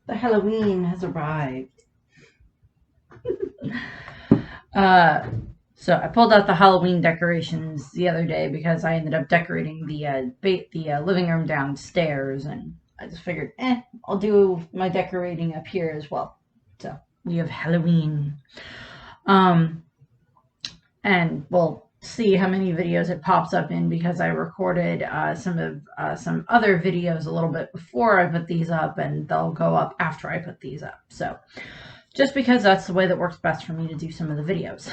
The Halloween has arrived. So I pulled out the Halloween decorations the other day because I ended up decorating the living room downstairs, and I just figured, I'll do my decorating up here as well. So we have Halloween, and we'll see how many videos it pops up in because I recorded some other videos a little bit before I put these up, and they'll go up after I put these up. So just because that's the way that works best for me to do some of the videos.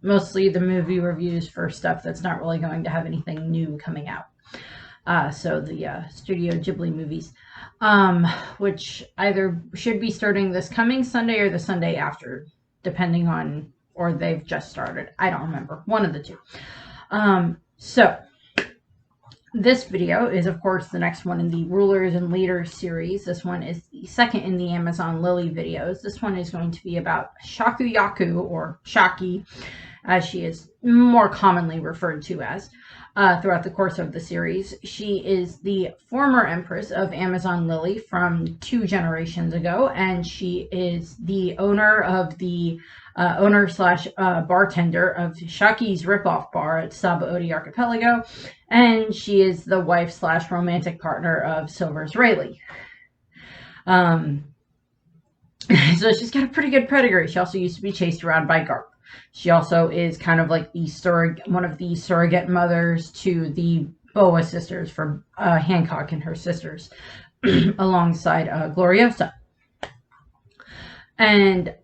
Mostly the movie reviews for stuff that's not really going to have anything new coming out. So the Studio Ghibli movies, which either should be starting this coming Sunday or the Sunday after, depending on, or they've just started. I don't remember. One of the two. So this video is, of course, the next one in the Rulers and Leaders series. This one is the second in the Amazon Lily videos. This one is going to be about Shakuyaku, or Shaki, as she is more commonly referred to as, throughout the course of the series. She is the former Empress of Amazon Lily from 2 generations ago, and she is the owner of the owner/bartender of Shaki's Ripoff Bar at Sabaody Archipelago, and she is the wife/romantic partner of Silver's Rayleigh. So she's got a pretty good pedigree. She also used to be chased around by Garp. She also is kind of like the one of the surrogate mothers to the Boa sisters for Hancock and her sisters, alongside Gloriosa. And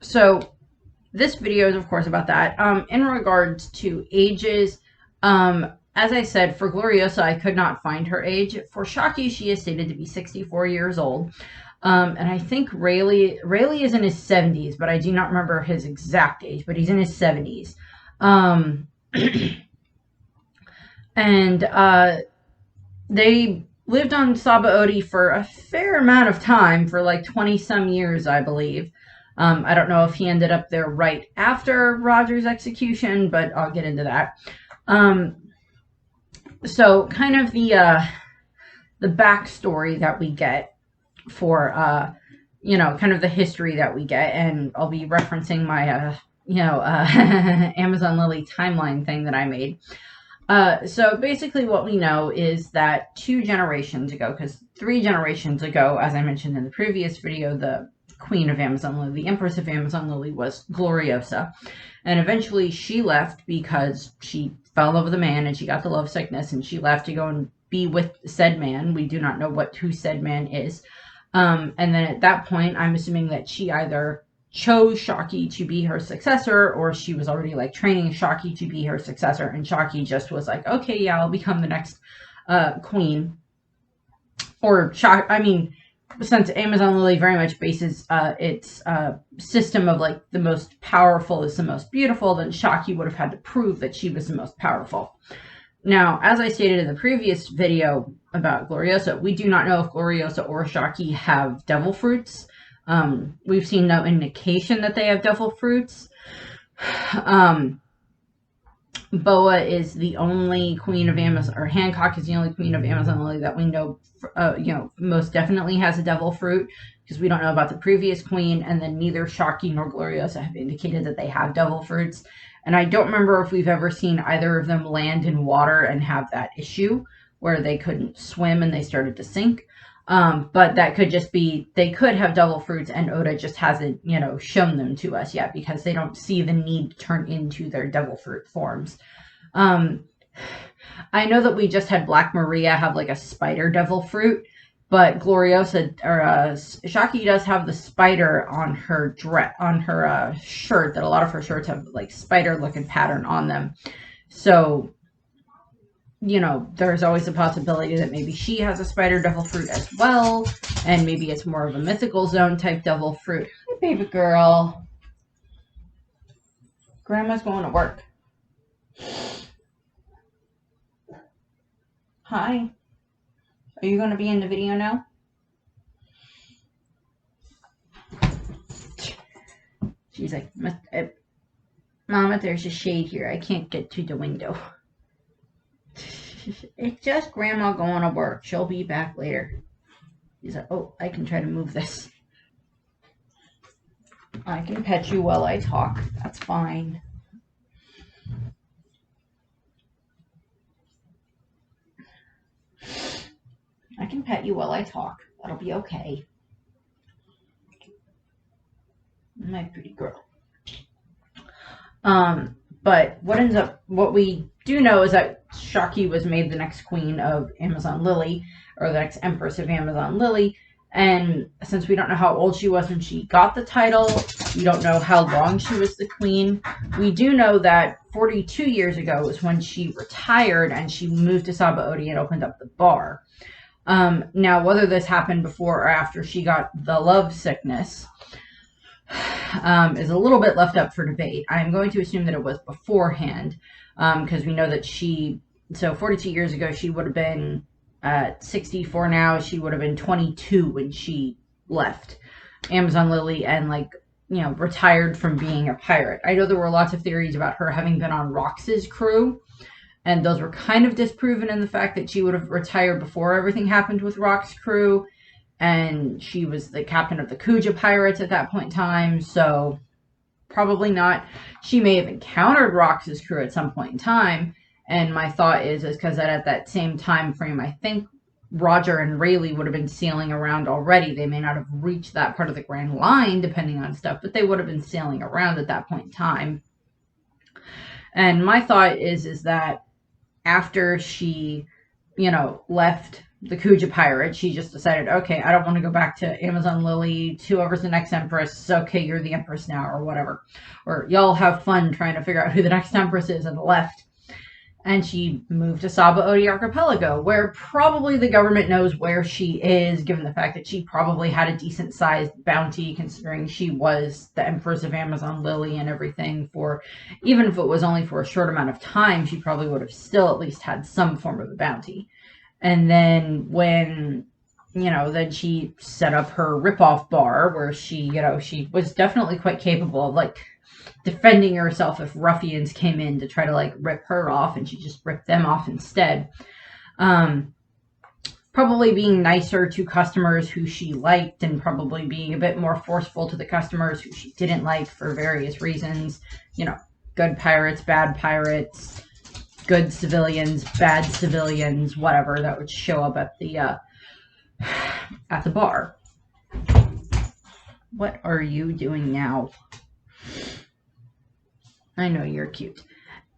so this video is, of course, about that. In regards to ages, as I said, for Gloriosa, I could not find her age. For Shaki, she is stated to be 64 years old. And I think Rayleigh is in his 70s, but I do not remember his exact age, but he's in his 70s. And they lived on Sabaody for a fair amount of time, for like 20-some years, I believe. I don't know if he ended up there right after Roger's execution, but I'll get into that. So kind of the backstory that we get for, kind of the history that we get, and I'll be referencing my, Amazon Lily timeline thing that I made. So basically what we know is that 2 generations ago, because 3 generations ago, as I mentioned in the previous video, the Queen of Amazon Lily, the Empress of Amazon Lily, was Gloriosa. And eventually she left because she fell in love with a man and she got the love sickness, and she left to go and be with said man. We do not know who said man is. And then at that point, I'm assuming that she either chose Shaki to be her successor, or she was already like training Shaki to be her successor, and Shaki just was like, okay, yeah, I'll become the next queen. Or since Amazon Lily very much bases its system of like the most powerful is the most beautiful, then Shaki would have had to prove that she was the most powerful. Now, as I stated in the previous video about Gloriosa, we do not know if Gloriosa or Shaki have devil fruits. We've seen no indication that they have devil fruits. Boa is the only queen of Amazon, or Hancock is the only queen of Amazon Lily that we know, most definitely has a devil fruit, because we don't know about the previous queen, and then neither Shaki nor Gloriosa have indicated that they have devil fruits. And I don't remember if we've ever seen either of them land in water and have that issue where they couldn't swim and they started to sink. But that could just be, they could have devil fruits and Oda just hasn't, shown them to us yet because they don't see the need to turn into their devil fruit forms. I know that we just had Black Maria have like a spider devil fruit, but Gloriosa, or Shaki does have the spider on her shirt, that a lot of her shirts have like spider looking pattern on them. So, there's always a possibility that maybe she has a spider devil fruit as well, and maybe it's more of a mythical zone type devil fruit. Hey, baby girl. Grandma's going to work. Hi. Are you going to be in the video now? She's like, Mama, there's a shade here. I can't get to the window. It's just Grandma going to work. She'll be back later. He's like, oh, I can try to move this. I can pet you while I talk. That's fine. I can pet you while I talk. That'll be okay. My pretty girl. But what we do know is that Shaki was made the next queen of Amazon Lily, or the next empress of Amazon Lily. And since we don't know how old she was when she got the title, we don't know how long she was the queen. We do know that 42 years ago was when she retired and she moved to Sabaody and opened up the bar. Now, whether this happened before or after she got the love sickness is a little bit left up for debate. I'm going to assume that it was beforehand, because we know that so 42 years ago, she would have been 64 now. She would have been 22 when she left Amazon Lily and, like, you know, retired from being a pirate. I know there were lots of theories about her having been on Rox's crew, and those were kind of disproven in the fact that she would have retired before everything happened with Rox's crew, and she was the captain of the Kuja pirates at that point in time, so probably not. She may have encountered Rox's crew at some point in time, and my thought is because at that same time frame, I think Roger and Rayleigh would have been sailing around already. They may not have reached that part of the Grand Line, depending on stuff, but they would have been sailing around at that point in time. And my thought is that after she, you know, left the Kuja pirate, she just decided, okay, I don't want to go back to Amazon Lily. Whoever's the next empress, okay, you're the empress now, or whatever. Or y'all have fun trying to figure out who the next empress is, and left. And she moved to Sabaody Archipelago, where probably the government knows where she is, given the fact that she probably had a decent-sized bounty, considering she was the Empress of Amazon Lily and everything. Even if it was only for a short amount of time, she probably would have still at least had some form of a bounty. And then then she set up her rip-off bar, where she was definitely quite capable of, like, defending herself if ruffians came in to try to, like, rip her off, and she just ripped them off instead. Probably being nicer to customers who she liked, and probably being a bit more forceful to the customers who she didn't like for various reasons. You know, good pirates, bad pirates, good civilians, bad civilians, whatever, that would show up at the bar. What are you doing now? I know you're cute.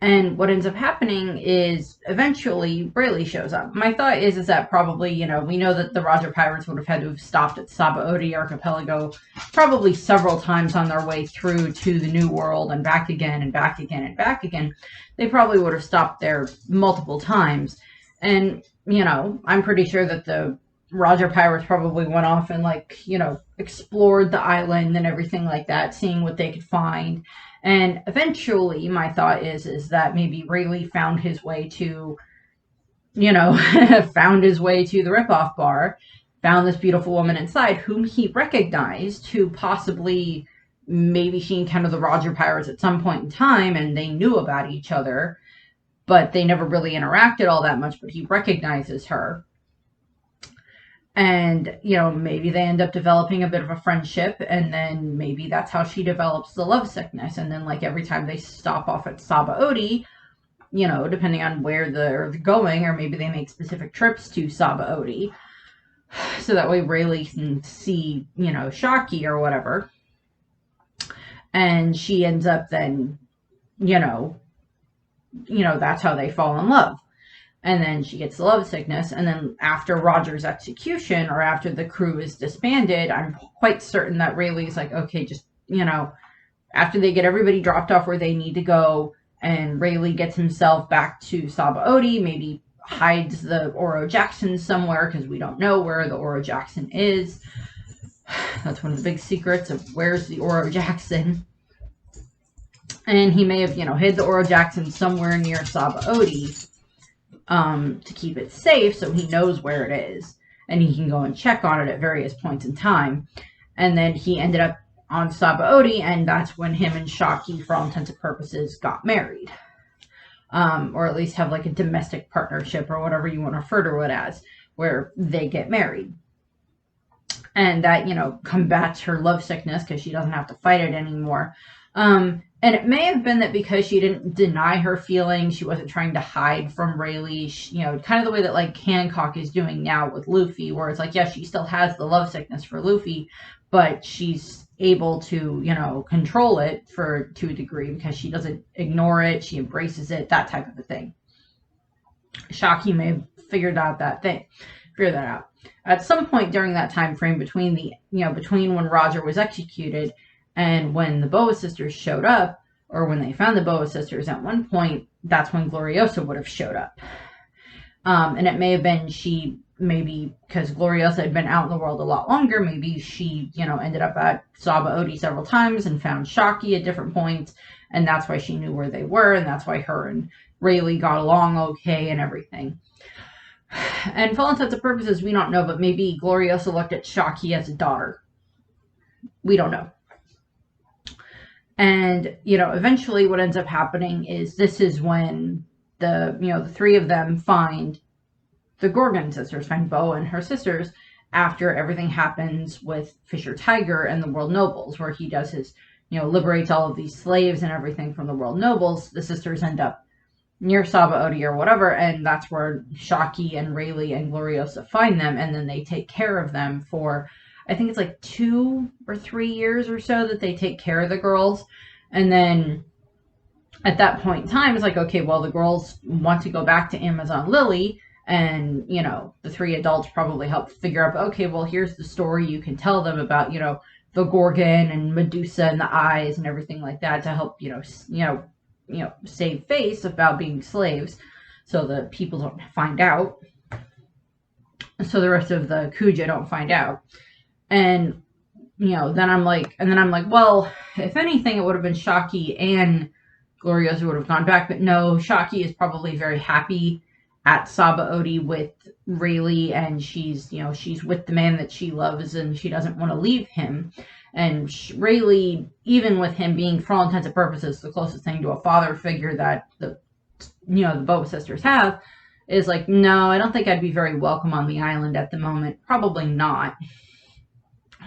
And what ends up happening is eventually Rayleigh shows up. My thought is that probably, we know that the Roger Pirates would have had to have stopped at Sabaody Archipelago probably several times on their way through to the New World and back again and back again and back again. They probably would have stopped there multiple times. And, I'm pretty sure that the Roger Pirates probably went off and, explored the island and everything like that, seeing what they could find. And eventually, my thought is that maybe Rayleigh found his way to, found his way to the ripoff bar, found this beautiful woman inside, whom he recognized, who possibly, maybe she encountered the Roger Pirates at some point in time, and they knew about each other, but they never really interacted all that much, but he recognizes her. And, maybe they end up developing a bit of a friendship, and then maybe that's how she develops the love sickness. And then, every time they stop off at Sabaody, depending on where they're going, or maybe they make specific trips to Sabaody, so that way Rayleigh can see, Shaki or whatever. And she ends up then, that's how they fall in love. And then she gets the love sickness. And then after Roger's execution, or after the crew is disbanded, I'm quite certain that Rayleigh's like, okay, just, after they get everybody dropped off where they need to go, and Rayleigh gets himself back to Sabaody, maybe hides the Oro Jackson somewhere, because we don't know where the Oro Jackson is. That's one of the big secrets of where's the Oro Jackson. And he may have, hid the Oro Jackson somewhere near Sabaody, to keep it safe, so he knows where it is, and he can go and check on it at various points in time. And then he ended up on Sabaody, and that's when him and Shaki, for all intents and purposes, got married. Or at least have, a domestic partnership, or whatever you want to refer to it as, where they get married. and that, combats her love sickness because she doesn't have to fight it anymore. And it may have been that because she didn't deny her feelings, she wasn't trying to hide from Rayleigh, kind of the way that like Hancock is doing now with Luffy, where it's like, yeah, she still has the love sickness for Luffy, but she's able to, control it to a degree because she doesn't ignore it, she embraces it, that type of a thing. Shaki may have figured out figure that out. At some point during that time frame between between when Roger was executed and when the Boa sisters showed up, or when they found the Boa sisters at one point, that's when Gloriosa would have showed up. And it may have been maybe because Gloriosa had been out in the world a lot longer, maybe she, ended up at Sabaody several times and found Shaki at different points, and that's why she knew where they were, and that's why her and Rayleigh got along okay and everything. And for all intents and purposes, we don't know, but maybe Gloriosa looked at Shaki as a daughter. We don't know. And, eventually what ends up happening is this is when the three of them find the Gorgon sisters, find Boa and her sisters, after everything happens with Fisher Tiger and the World Nobles, where he does his, liberates all of these slaves and everything from the World Nobles. The sisters end up near Sabaody or whatever, and that's where Shaki and Rayleigh and Gloriosa find them, and then they take care of them for, I think it's like 2 or 3 years or so that they take care of the girls. And then at that point in time, it's like, okay, well, the girls want to go back to Amazon Lily, and, the 3 adults probably help figure out, okay, well, here's the story you can tell them about, the Gorgon and Medusa and the eyes and everything like that to help, save face about being slaves so the people don't find out. So the rest of the Kuja don't find out. And, then I'm like, well, if anything, it would have been Shaki and Gloriosa would have gone back. But no, Shaki is probably very happy at Sabaody with Rayleigh, and she's with the man that she loves, and she doesn't want to leave him. And Rayleigh, even with him being, for all intents and purposes, the closest thing to a father figure that the Boa sisters have, is like, no, I don't think I'd be very welcome on the island at the moment. Probably not.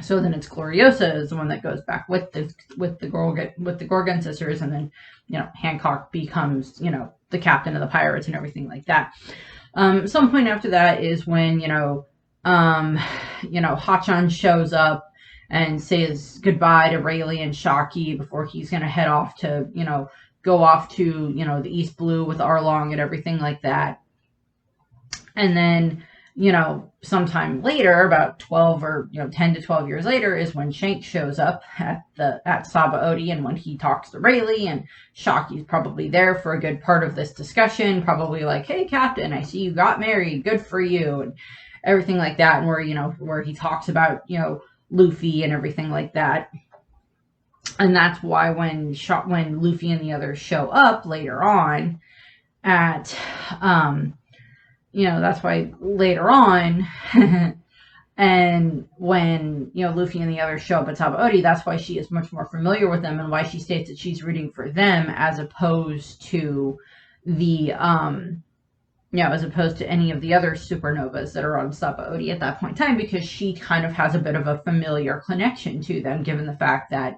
So then it's Gloriosa is the one that goes back with the Gorgon sisters, and then Hancock becomes the captain of the pirates and everything like that. Some point after that is when Hachan shows up and says goodbye to Rayleigh and Shaki before he's gonna head off to go off to the East Blue with Arlong and everything like that. And then sometime later, about 12 or 10 to 12 years later, is when Shanks shows up at Sabaody, and when he talks to Rayleigh, and Shaki's probably there for a good part of this discussion, probably like, hey, Captain, I see you got married, good for you, and everything like that, and where he talks about Luffy and everything like that. And that's why when Luffy and the others show up later on at that's why later on, and when, Luffy and the others show up at Sabaody, that's why she is much more familiar with them, and why she states that she's rooting for them as opposed to the, as opposed to any of the other supernovas that are on Sabaody at that point in time, because she kind of has a bit of a familiar connection to them, given the fact that,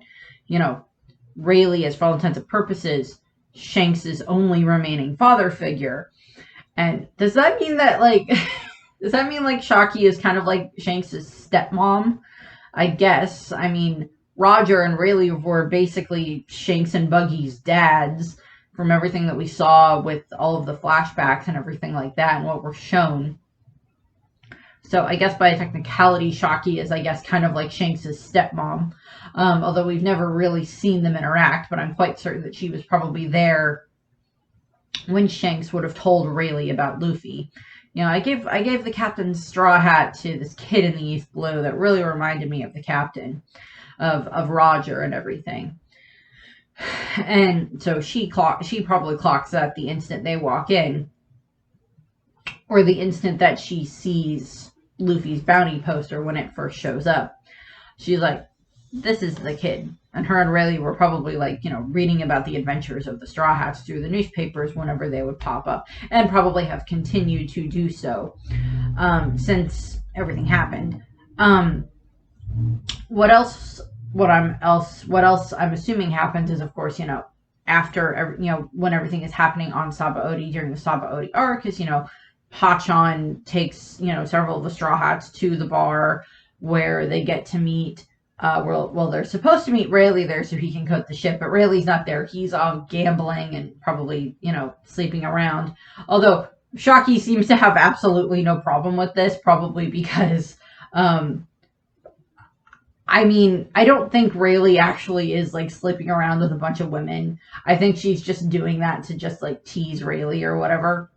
Rayleigh is, for all intents and purposes, Shanks' only remaining father figure. And does that mean that, Shaki is kind of like Shanks' stepmom? I guess. I mean, Roger and Rayleigh were basically Shanks and Buggy's dads from everything that we saw with all of the flashbacks and everything like that and what were shown. So I guess by technicality, Shaki is, I guess, kind of like Shanks' stepmom. Although we've never really seen them interact, but I'm quite certain that she was probably there when Shanks would have told Rayleigh about Luffy. I gave the captain's straw hat to this kid in the East Blue that really reminded me of the captain of Roger and everything. And so she probably clocks that the instant they walk in, or the instant that she sees Luffy's bounty poster when it first shows up. She's like, this is the kid. And her and Rayleigh were probably reading about the adventures of the Straw Hats through the newspapers whenever they would pop up, and probably have continued to do so since everything happened. what else? What else I'm assuming happens is, of course, after when everything is happening on Sabaody during the Sabaody arc, is Hachan takes several of the Straw Hats to the bar where they get to meet. Well, they're supposed to meet Rayleigh there so he can coat the ship, but Rayleigh's not there. He's off gambling and probably sleeping around. Although Shockey seems to have absolutely no problem with this, probably because I don't think Rayleigh actually is like sleeping around with a bunch of women. I think she's just doing that to just like tease Rayleigh or whatever.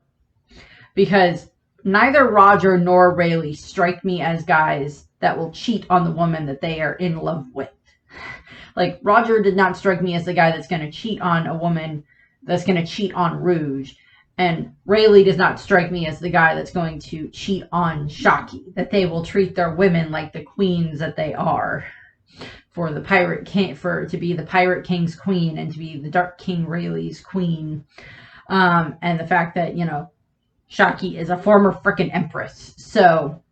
Because neither Roger nor Rayleigh strike me as guys that will cheat on the woman that they are in love with. Like, Roger did not strike me as the guy that's going to cheat on a woman that's going to cheat on Rouge. And Rayleigh does not strike me as the guy that's going to cheat on Shockey. That they will treat their women like the queens that they are. For the Pirate King, to be the Pirate King's queen and to be the Dark King Rayleigh's queen. And the fact that, Shockey is a former frickin' empress. So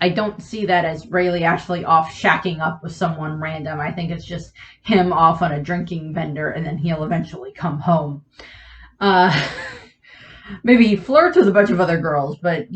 I don't see that as Rayleigh actually off shacking up with someone random. I think it's just him off on a drinking bender and then he'll eventually come home. Maybe he flirts with a bunch of other girls, but,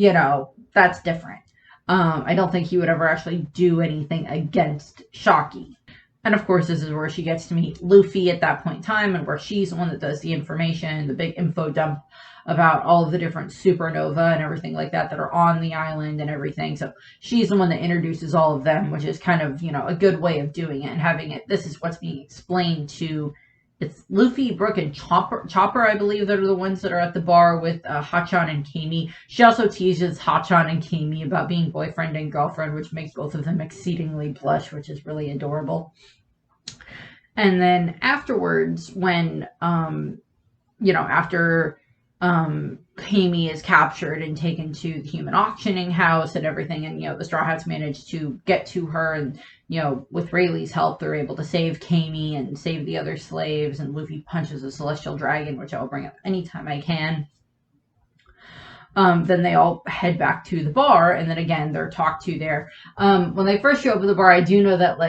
that's different. I don't think he would ever actually do anything against Shockey. And of course, this is where she gets to meet Luffy at that point in time, and where she's the one that does the information, the big info dump about all of the different supernova and everything like that that are on the island and everything. So she's the one that introduces all of them, which is kind of, a good way of doing it and having it. This is what's being explained to. It's Luffy, Brook, and Chopper, I believe, that are the ones that are at the bar with Hachan and Kami. She also teases Hachan and Kami about being boyfriend and girlfriend, which makes both of them exceedingly blush, which is really adorable. And then afterwards, when, after Kami is captured and taken to the human auctioning house and everything, and, the Straw Hats manage to get to her, and, with Rayleigh's help, they're able to save Kami and save the other slaves, and Luffy punches a celestial dragon, which I'll bring up anytime I can. Then they all head back to the bar, and then again, they're talked to there. When they first show up at the bar, I do know that,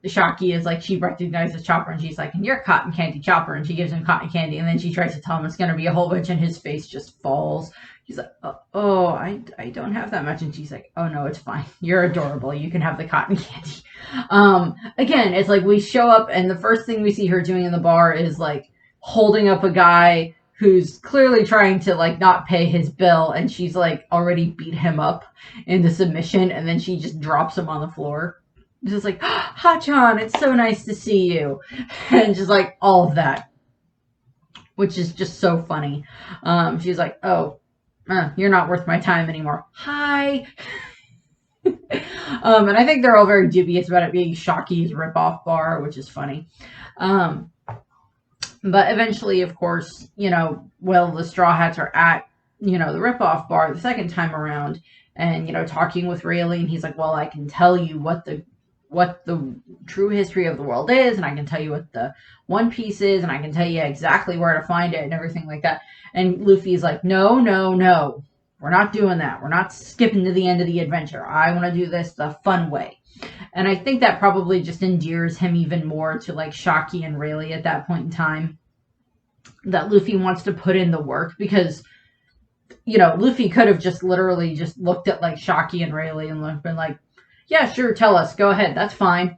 Shockey is, she recognizes Chopper, and she's like, and you're Cotton Candy Chopper, and she gives him cotton candy, and then she tries to tell him it's going to be a whole bunch, and his face just falls. He's like, oh, I don't have that much, and she's like, oh, no, it's fine. You're adorable. You can have the cotton candy. Again, it's like we show up, and the first thing we see her doing in the bar is, holding up a guy who's clearly trying to, not pay his bill, and she's, already beat him up into submission, and then she just drops him on the floor. Just like, Hachan, it's so nice to see you. And just, all of that. Which is just so funny. She's like, oh, you're not worth my time anymore. Hi! And I think they're all very dubious about it being Shockey's ripoff bar, which is funny. But eventually, of course, the Straw Hats are at, the ripoff bar the second time around and, talking with Rayleigh, and he's like, well, I can tell you what the true history of the world is, and I can tell you what the One Piece is, and I can tell you exactly where to find it and everything like that. And Luffy's like, no, we're not doing that. We're not skipping to the end of the adventure. I want to do this the fun way. And I think that probably just endears him even more to, Shockey and Rayleigh at that point in time. That Luffy wants to put in the work because, Luffy could have just literally just looked at, Shockey and Rayleigh and been like, yeah, sure, tell us. Go ahead. That's fine.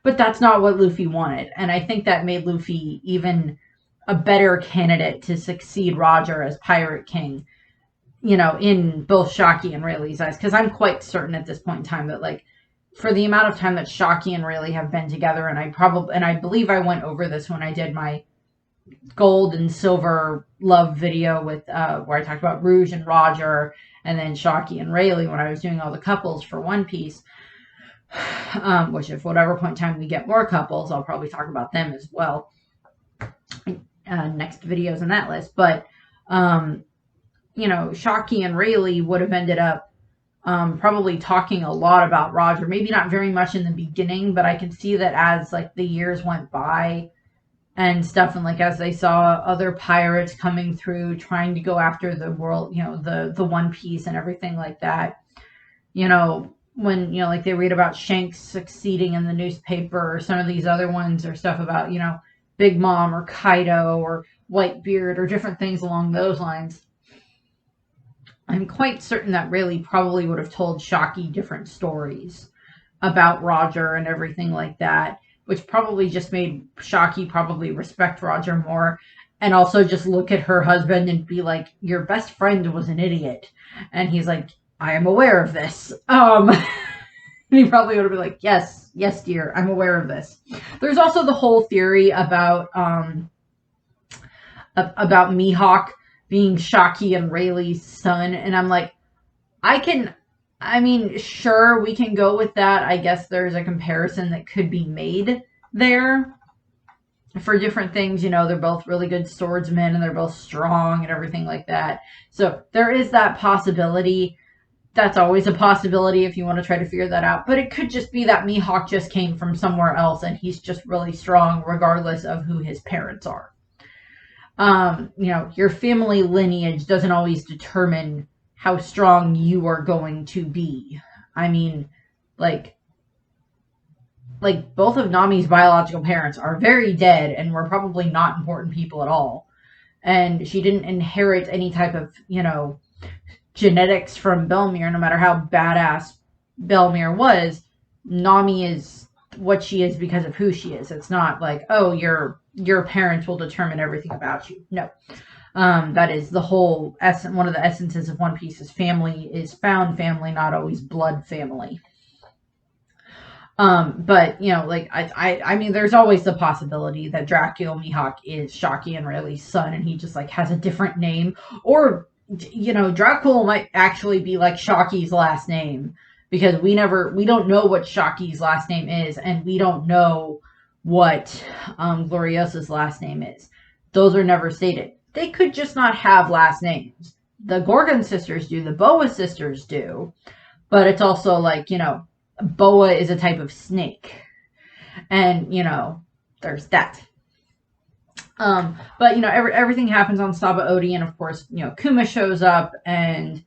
But that's not what Luffy wanted. And I think that made Luffy even a better candidate to succeed Roger as Pirate King, in both Shockey and Rayleigh's eyes. Because I'm quite certain at this point in time that, for the amount of time that Shockey and Rayleigh have been together, and I believe I went over this when I did my gold and silver love video with where I talked about Rouge and Roger, and then Shockey and Rayleigh when I was doing all the couples for One Piece. Which, if whatever point in time we get more couples, I'll probably talk about them as well. Next videos on that list, but Shockey and Rayleigh would have ended up probably talking a lot about Roger. Maybe not very much in the beginning, but I can see that as the years went by and stuff, and as they saw other pirates coming through trying to go after the world, the One Piece and everything like that, when, like they read about Shanks succeeding in the newspaper, or some of these other ones, or stuff about, Big Mom or Kaido or Whitebeard or different things along those lines. I'm quite certain that Rayleigh probably would have told Shocky different stories about Roger and everything like that, which probably just made Shocky probably respect Roger more, and also just look at her husband and be like, your best friend was an idiot. And he's like, I am aware of this. He probably would have been like, yes, dear, I'm aware of this. There's also the whole theory about Mihawk being Shocky and Rayleigh's son, and I'm like, sure, we can go with that. I guess there's a comparison that could be made there for different things. They're both really good swordsmen and they're both strong and everything like that. So there is that possibility. That's always a possibility if you want to try to figure that out. But it could just be that Mihawk just came from somewhere else and he's just really strong regardless of who his parents are. Your family lineage doesn't always determine how strong you are going to be. I mean, like both of Nami's biological parents are very dead and were probably not important people at all. And she didn't inherit any type of, genetics from Belmere, no matter how badass Belmere was. Nami is what she is because of who she is. It's not like, oh, your parents will determine everything about you. No. That is the whole essence. One of the essences of One Piece is family is found family, not always blood family. But I mean, there's always the possibility that Dracula Mihawk is Shocky and Rayleigh's son, and he just has a different name, or Dracula might actually be Shocky's last name, because we don't know what Shocky's last name is, and we don't know what Gloriosa's last name is. Those are never stated. They could just not have last names. The Gorgon sisters do, the Boa sisters do, but it's also Boa is a type of snake, and there's that. But everything happens on Sabaody, and of course Kuma shows up, and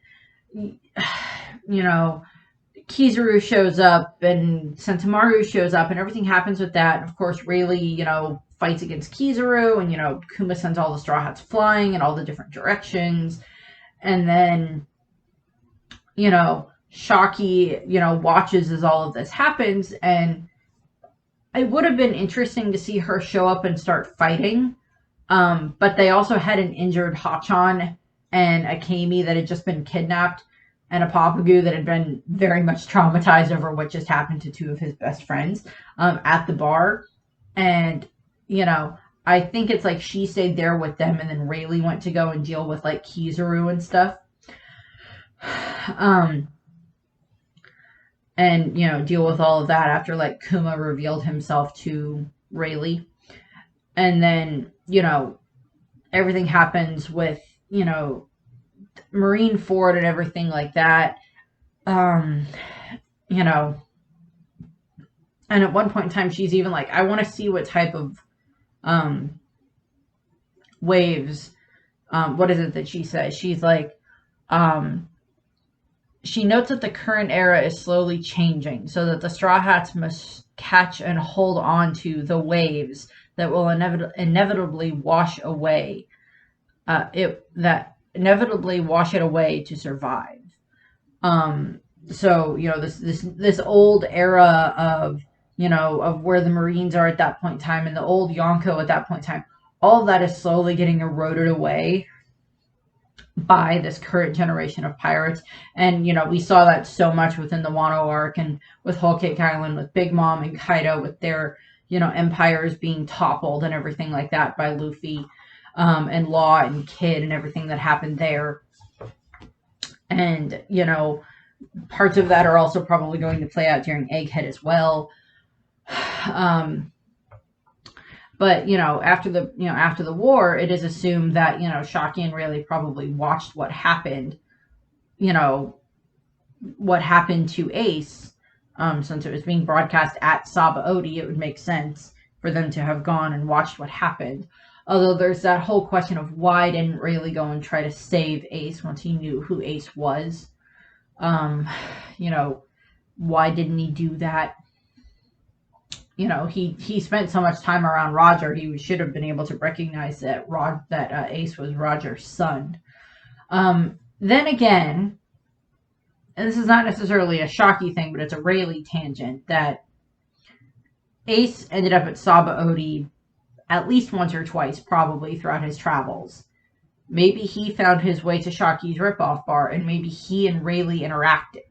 Kizaru shows up, and Sentomaru shows up, and everything happens with that. And of course Rayleigh fights against Kizaru, and Kuma sends all the Straw Hats flying in all the different directions, and then Shocky watches as all of this happens, and it would have been interesting to see her show up and start fighting. But they also had an injured Hachan and a Kami that had just been kidnapped, and a Papagu that had been very much traumatized over what just happened to two of his best friends at the bar. And, I think it's she stayed there with them, and then Rayleigh went to go and deal with Kizaru and stuff. And, deal with all of that after Kuma revealed himself to Rayleigh. And then, everything happens with, Marine Ford and everything like that. And at one point in time, she's even I want to see what type of waves, what is it that she says? She's she notes that the current era is slowly changing, so that the Straw Hats must catch and hold on to the waves that will inevitably wash away inevitably wash it away to survive. So this old era of of where the Marines are at that point in time, and the old Yonko at that point in time, all of that is slowly getting eroded away by this current generation of pirates. And we saw that so much within the Wano arc, and with Whole Cake Island, with Big Mom and Kaido, with their empires being toppled and everything like that by Luffy, and Law and Kid and everything that happened there. And parts of that are also probably going to play out during Egghead as well. But after the war, it is assumed that Shocky and Rayleigh probably watched what happened. What happened to Ace, since it was being broadcast at Sabaody, it would make sense for them to have gone and watched what happened. Although there's that whole question of why didn't Rayleigh go and try to save Ace once he knew who Ace was. Why didn't he do that? You know, he spent so much time around Roger. He should have been able to recognize that Ace was Roger's son. Then again, and this is not necessarily a Shocky thing, but it's a Rayleigh tangent, that Ace ended up at Saba Odi at least once or twice, probably, throughout his travels. Maybe he found his way to Shocky's ripoff bar, and maybe he and Rayleigh interacted.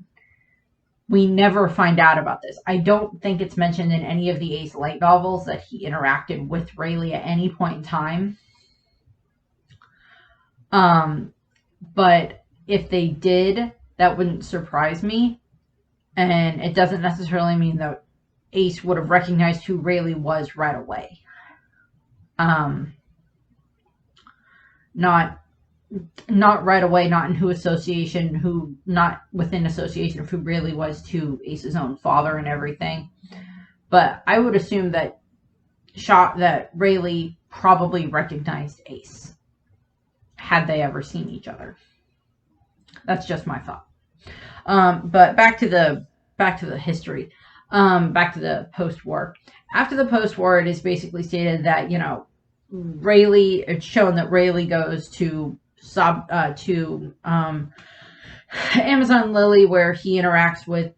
We never find out about this. I don't think it's mentioned in any of the Ace light novels that he interacted with Rayleigh at any point in time. But if they did, that wouldn't surprise me. And it doesn't necessarily mean that Ace would have recognized who Rayleigh was right away. Not right away, not within association of who Rayleigh was to Ace's own father and everything. But I would assume that Rayleigh probably recognized Ace, had they ever seen each other. That's just my thought. But back to the history. Back to the post-war. After the post-war, it is basically stated that, Rayleigh, it's shown that Rayleigh goes to Amazon Lily, where he interacts with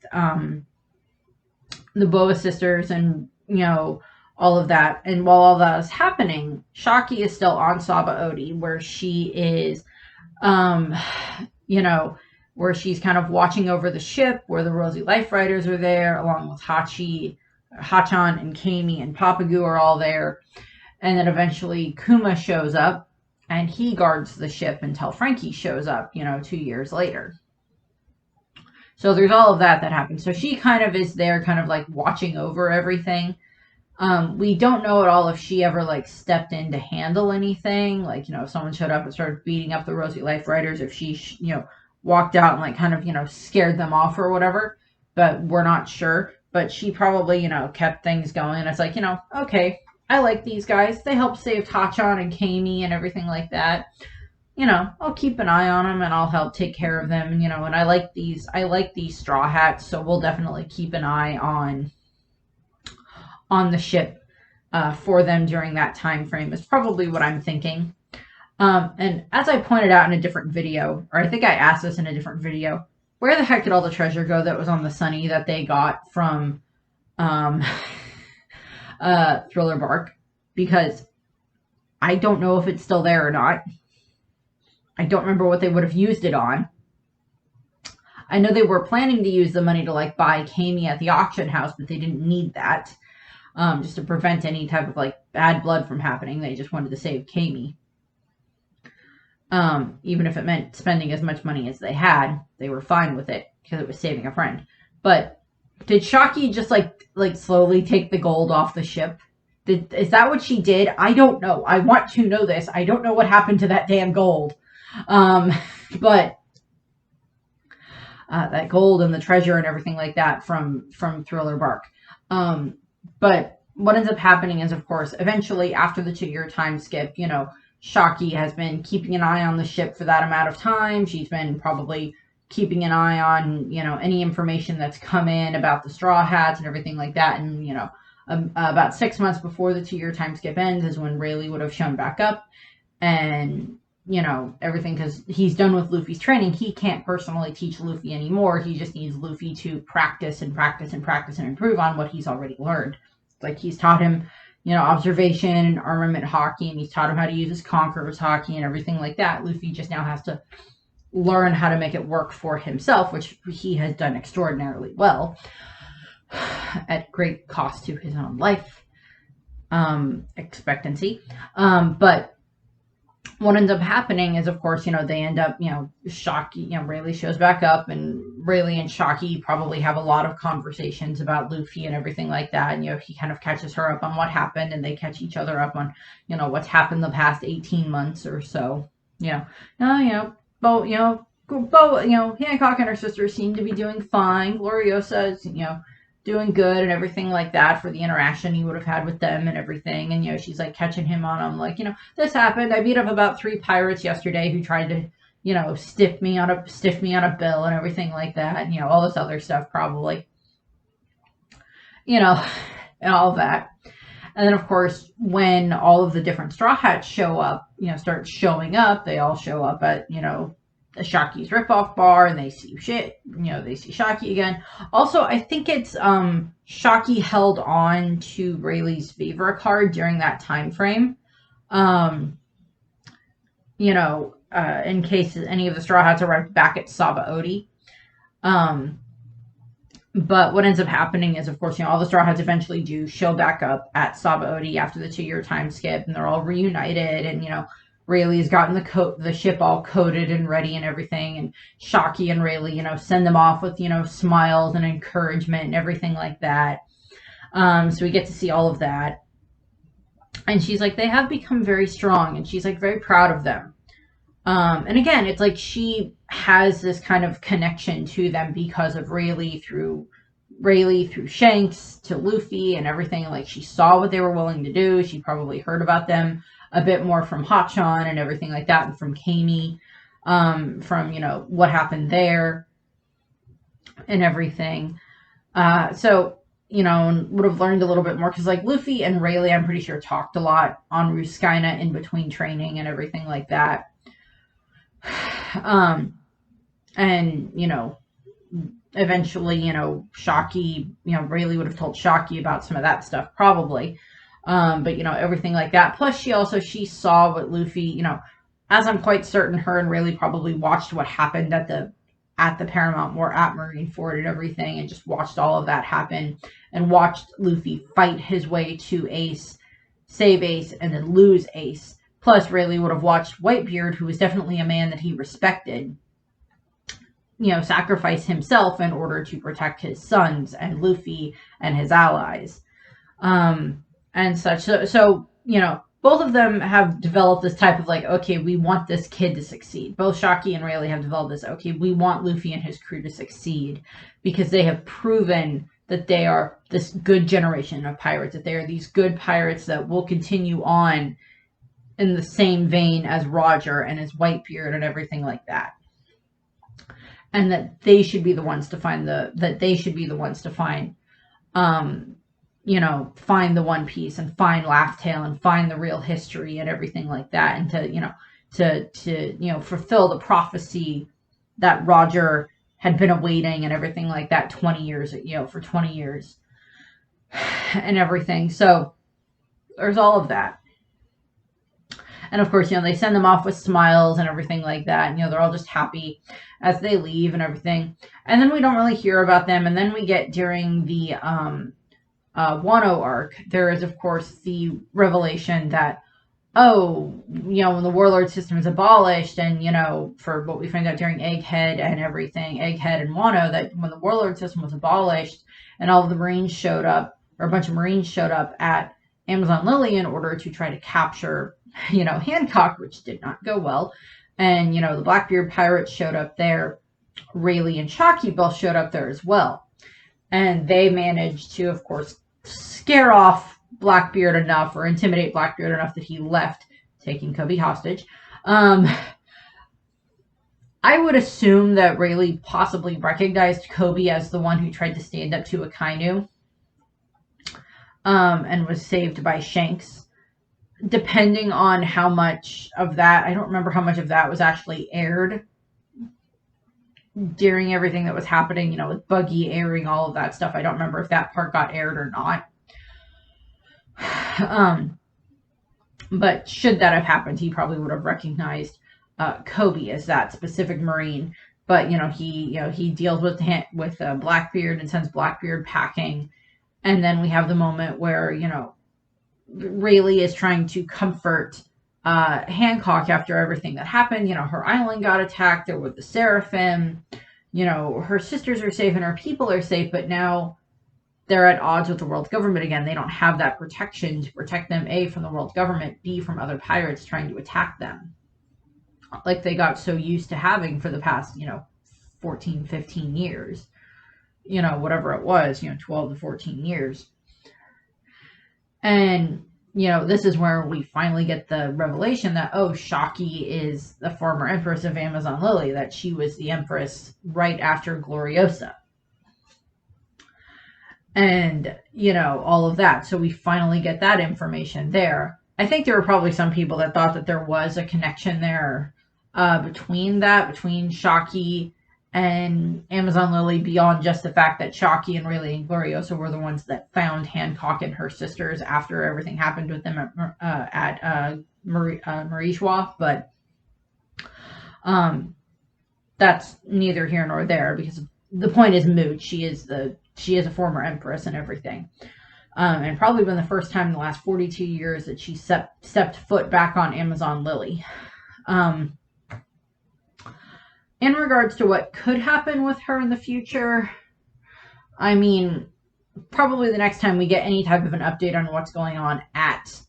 the Boa sisters and, all of that. And while all that is happening, Shocky is still on Saba Odi, where she is, where she's kind of watching over the ship, where the Rosy Life Riders are there, along with Hachan and Kami and Papagu are all there. And then eventually Kuma shows up, and he guards the ship until Frankie shows up, 2 years later. So there's all of that happens. So she kind of is there, kind of like watching over everything. We don't know at all if she ever stepped in to handle anything. If someone showed up and started beating up the Rosy Life Riders, if she, walked out and kind of, scared them off or whatever. But we're not sure. But she probably, kept things going. And it's like, okay, I like these guys. They helped save Hachan and Kami and everything like that. I'll keep an eye on them and I'll help take care of them. And I like these Straw Hats, so we'll definitely keep an eye on the ship for them during that time frame is probably what I'm thinking. And as I pointed out in a different video, or I think I asked this in a different video, where the heck did all the treasure go that was on the Sunny that they got from Thriller Bark? Because I don't know if it's still there or not. I don't remember what they would have used it on. I know they were planning to use the money to buy Kami at the auction house, but they didn't need that. Just to prevent any type of bad blood from happening. They just wanted to save Kami. Even if it meant spending as much money as they had, they were fine with it because it was saving a friend. But did Shocky just slowly take the gold off the ship? Is that what she did? I don't know. I want to know this. I don't know what happened to that damn gold. But that gold and the treasure and everything like that from Thriller Bark. But what ends up happening is, of course, eventually after the 2-year time skip, Shocky has been keeping an eye on the ship for that amount of time. She's been probably keeping an eye on, any information that's come in about the Straw Hats and everything like that. And, about 6 months before the 2-year time skip ends is when Rayleigh would have shown back up. And, everything, because he's done with Luffy's training. He can't personally teach Luffy anymore. He just needs Luffy to practice and practice and practice and improve on what he's already learned. He's taught him, observation and armament hockey, and he's taught him how to use his Conqueror's hockey and everything like that. Luffy just now has to learn how to make it work for himself, which he has done extraordinarily well at great cost to his own life expectancy. But what ends up happening is, of course, they end up, Shocky, Rayleigh shows back up, and Rayleigh and Shocky probably have a lot of conversations about Luffy and everything like that. And, he kind of catches her up on what happened, and they catch each other up on, what's happened the past 18 months or so. Hancock and her sisters seem to be doing fine. Gloriosa is, doing good and everything like that for the interaction he would have had with them and everything. And, she's catching him on him, this happened. I beat up about 3 pirates yesterday who tried to, stiff me on a bill and everything like that. And, all this other stuff probably. you know, and all of that. And then, of course, when all of the different Straw Hats show up, start showing up, they all show up at, the Shaki's ripoff bar, and they see they see Shaki again. Also, I think it's Shaki held on to Rayleigh's favor card during that time frame. Um, in case any of the Straw Hats arrive back at Sabaody. Um, but what ends up happening is, of course, all the Straw Hats eventually do show back up at Sabaody after the 2-year time skip, and they're all reunited, and, Rayleigh's gotten the ship all coated and ready and everything, and Shaki and Rayleigh, send them off with, smiles and encouragement and everything like that. So we get to see all of that. And she's like, they have become very strong, and she's like very proud of them. And again, it's like she has this kind of connection to them because of Rayleigh through Shanks to Luffy and everything. Like, she saw what they were willing to do. She probably heard about them a bit more from Hachan and everything like that, and from Kami, from, what happened there and everything. So, would have learned a little bit more, because, like, Luffy and Rayleigh, I'm pretty sure, talked a lot on Ruskaina in between training and everything like that. And, eventually, Shaki, Rayleigh would have told Shaki about some of that stuff, probably. But, everything like that. Plus, she saw what Luffy, as I'm quite certain, her and Rayleigh probably watched what happened at the Paramount War at Marineford and everything, and just watched all of that happen, and watched Luffy fight his way to Ace, save Ace, and then lose Ace. Plus, Rayleigh would have watched Whitebeard, who was definitely a man that he respected, sacrifice himself in order to protect his sons and Luffy and his allies, and such. So, both of them have developed this type of, like, okay, we want this kid to succeed. Both Shaki and Rayleigh have developed this, okay, we want Luffy and his crew to succeed, because they have proven that they are this good generation of pirates, that they are these good pirates that will continue on in the same vein as Roger and as Whitebeard and everything like that. And that they should be the ones to find find the One Piece, and find Laugh Tale, and find the real history and everything like that, and to fulfill the prophecy that Roger had been awaiting and everything like that 20 years, for 20 years and everything. So there's all of that. And of course, they send them off with smiles and everything like that. They're all just happy as they leave and everything. And then we don't really hear about them. And then we get, during the Wano arc, there is, of course, the revelation that, when the warlord system is abolished, and, for what we find out during Egghead and everything, Egghead and Wano, that when the warlord system was abolished and all of the Marines showed up, or a bunch of Marines showed up at Amazon Lily in order to try to capture, Hancock, which did not go well. And, the Blackbeard pirates showed up there. Rayleigh and Shaki both showed up there as well. And they managed to, of course, scare off Blackbeard enough, or intimidate Blackbeard enough, that he left, taking Kobe hostage. I would assume that Rayleigh possibly recognized Kobe as the one who tried to stand up to Akainu, and was saved by Shanks. Depending on how much of that, I don't remember how much of that was actually aired during everything that was happening, with Buggy airing all of that stuff. I don't remember if that part got aired or not. But should that have happened, he probably would have recognized Kobe as that specific Marine. But, he deals with Blackbeard and sends Blackbeard packing. And then we have the moment where, Rayleigh is trying to comfort Hancock after everything that happened. Her island got attacked. There was the Seraphim. Her sisters are safe and her people are safe, but now they're at odds with the world government again. They don't have that protection to protect them, A, from the world government, B, from other pirates trying to attack them, like they got so used to having for the past, 14, 15 years. Whatever it was, 12 to 14 years. And, this is where we finally get the revelation that, Shaki is the former empress of Amazon Lily, that she was the empress right after Gloriosa. and, you know, all of that. So we finally get that information there. I think there were probably some people that thought that there was a connection there between Shockey and Amazon Lily, beyond just the fact that Shockey and Rayleigh and Gloriosa were the ones that found Hancock and her sisters after everything happened with them Marie Schwa. But that's neither here nor there, because the point is moot. She is a former empress and everything. And probably been the first time in the last 42 years that she stepped foot back on Amazon Lily. In regards to what could happen with her in the future, I mean, probably the next time we get any type of an update on what's going on at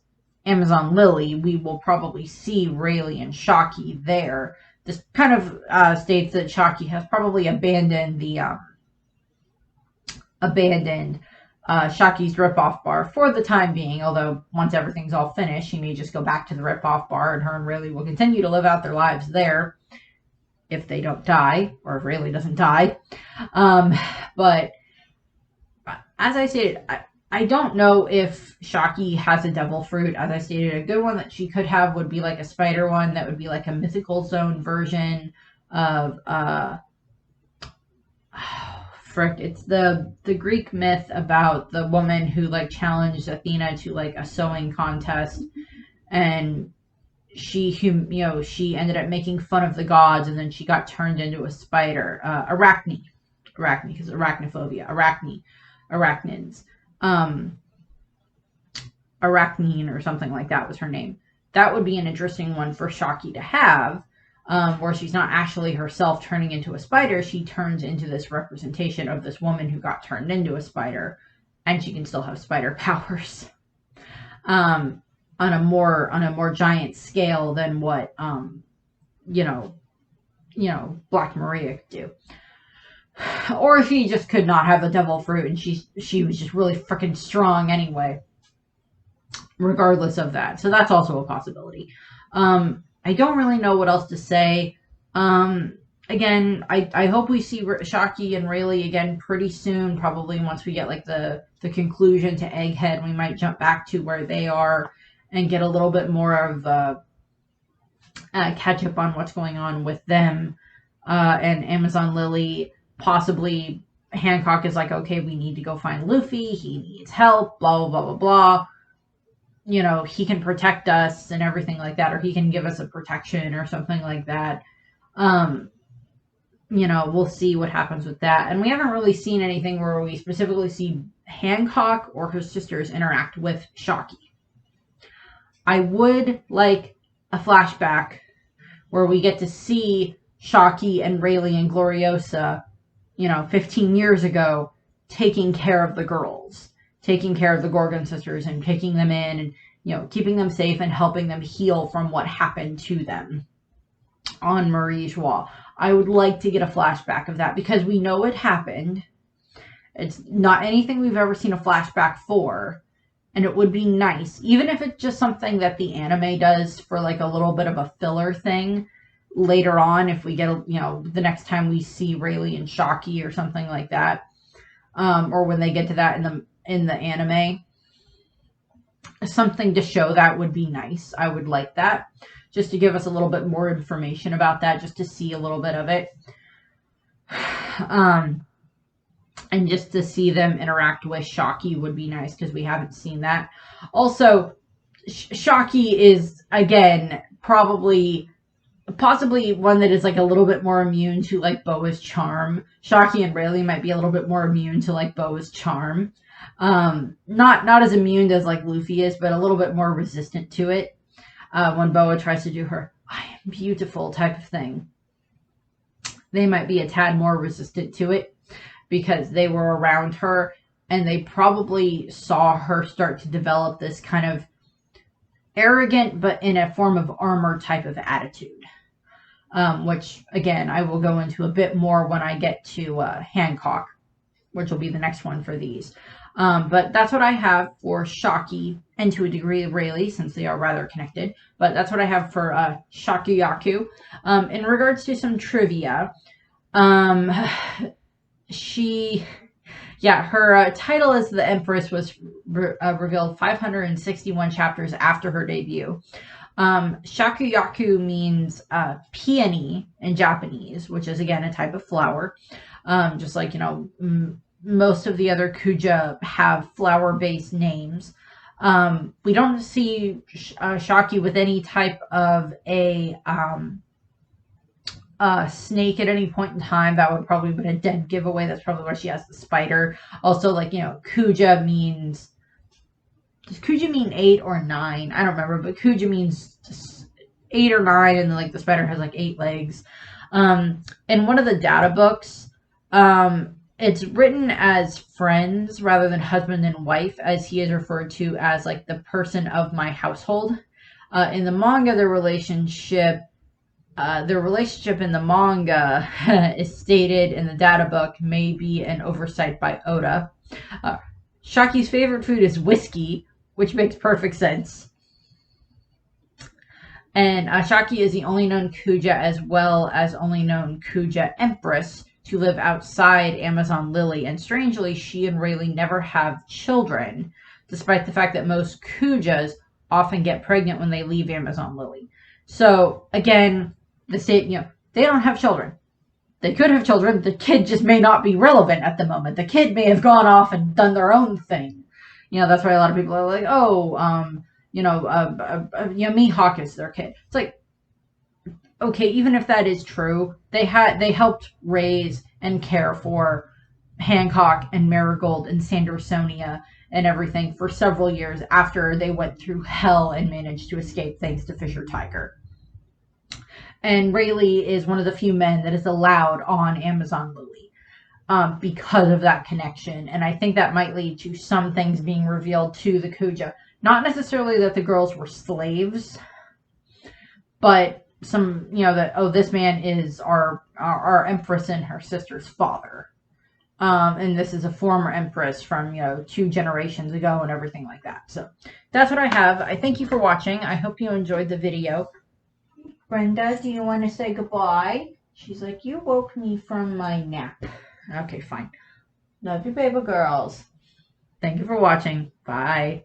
Amazon Lily, we will probably see Rayleigh and Shockey there. This kind of states that Shockey has probably abandoned Shockey's rip-off bar for the time being, although once everything's all finished, she may just go back to the rip-off bar, and her and Rayleigh will continue to live out their lives there, if they don't die, or if Rayleigh doesn't die. But as I stated, I don't know if Shockey has a devil fruit. As I stated, a good one that she could have would be like a spider one that would be like a mythical zone version of it's the Greek myth about the woman who like challenged Athena to like a sewing contest, and she ended up making fun of the gods, and then she got turned into a spider. Arachne, because arachnophobia. Arachnids. Arachnine or something like that was her name. That would be an interesting one for Shockey to have, where she's not actually herself turning into a spider. She turns into this representation of this woman who got turned into a spider, and she can still have spider powers. On a more giant scale than what Black Maria could do. Or she just could not have a devil fruit, and she was just really freaking strong anyway, regardless of that. So that's also a possibility. I don't really know what else to say. Again, I hope we see Shockey and Rayleigh again pretty soon. Probably once we get like the conclusion to Egghead, we might jump back to where they are and get a little bit more of catch up on what's going on with them and Amazon Lily. Possibly Hancock is like, okay, we need to go find Luffy. He needs help, blah, blah, blah, blah, blah. You know, he can protect us and everything like that, or he can give us a protection or something like that. We'll see what happens with that. And we haven't really seen anything where we specifically see Hancock or her sisters interact with Shockey. I would like a flashback where we get to see Shockey and Rayleigh and Gloriosa, 15 years ago, taking care of the girls, taking care of the Gorgon sisters and taking them in and, keeping them safe and helping them heal from what happened to them on Marie Schwa. I would like to get a flashback of that because we know it happened. It's not anything we've ever seen a flashback for. And it would be nice, even if it's just something that the anime does for like a little bit of a filler thing later on, if we get, the next time we see Rayleigh and Shockey or something like that, or when they get to that in the anime, something to show that would be nice. I would like that, just to give us a little bit more information about that, just to see a little bit of it. And just to see them interact with Shockey would be nice, because we haven't seen that. Also, Shockey is, again, possibly one that is like a little bit more immune to like Boa's charm. Shockey and Rayleigh might be a little bit more immune to like Boa's charm. Not as immune as like Luffy is, but a little bit more resistant to it. When Boa tries to do her "I am beautiful" type of thing, they might be a tad more resistant to it, because they were around her and they probably saw her start to develop this kind of arrogant, but in a form of armor type of attitude. Which, again, I will go into a bit more when I get to Hancock, which will be the next one for these. But that's what I have for Shockey, and to a degree Rayleigh, since they are rather connected. But that's what I have for Shakuyaku. In regards to some trivia, she Yeah, her title as the Empress was revealed 561 chapters after her debut. Shakuyaku means peony in Japanese, which is again a type of flower. Just like, most of the other kuja have flower-based names. We don't see Shaki with any type of a snake at any point in time. That would probably have been a dead giveaway. That's probably why she has the spider. Also, like, Kuja means. Does Kuja mean 8 or 9? I don't remember, but Kuja means 8 or 9, and then, like, the spider has like 8 legs. In one of the data books, it's written as friends rather than husband and wife, as he is referred to as like the person of my household. In the manga, their relationship in the manga is stated in the data book may be an oversight by Oda. Shaki's favorite food is whiskey, which makes perfect sense. And Shaki is the only known Kuja, as well as only known Kuja Empress, to live outside Amazon Lily. And strangely, she and Rayleigh never have children, despite the fact that most Kujas often get pregnant when they leave Amazon Lily. So, again, the state, they don't have children. They could have children. The kid just may not be relevant at the moment. The kid may have gone off and done their own thing. That's why a lot of people are like, oh, Mihawk is their kid. It's like, okay, even if that is true, they helped raise and care for Hancock and Marigold and Sandersonia and everything for several years after they went through hell and managed to escape thanks to Fisher Tiger. And Rayleigh is one of the few men that is allowed on Amazon Lily. Because of that connection. And I think that might lead to some things being revealed to the Kuja. Not necessarily that the girls were slaves, but some, that, this man is our empress and her sister's father. And this is a former empress from, 2 generations ago and everything like that. So that's what I have. I thank you for watching. I hope you enjoyed the video. Brenda, do you want to say goodbye? She's like, you woke me from my nap. Okay, fine. Love you, baby girls. Thank you for watching. Bye.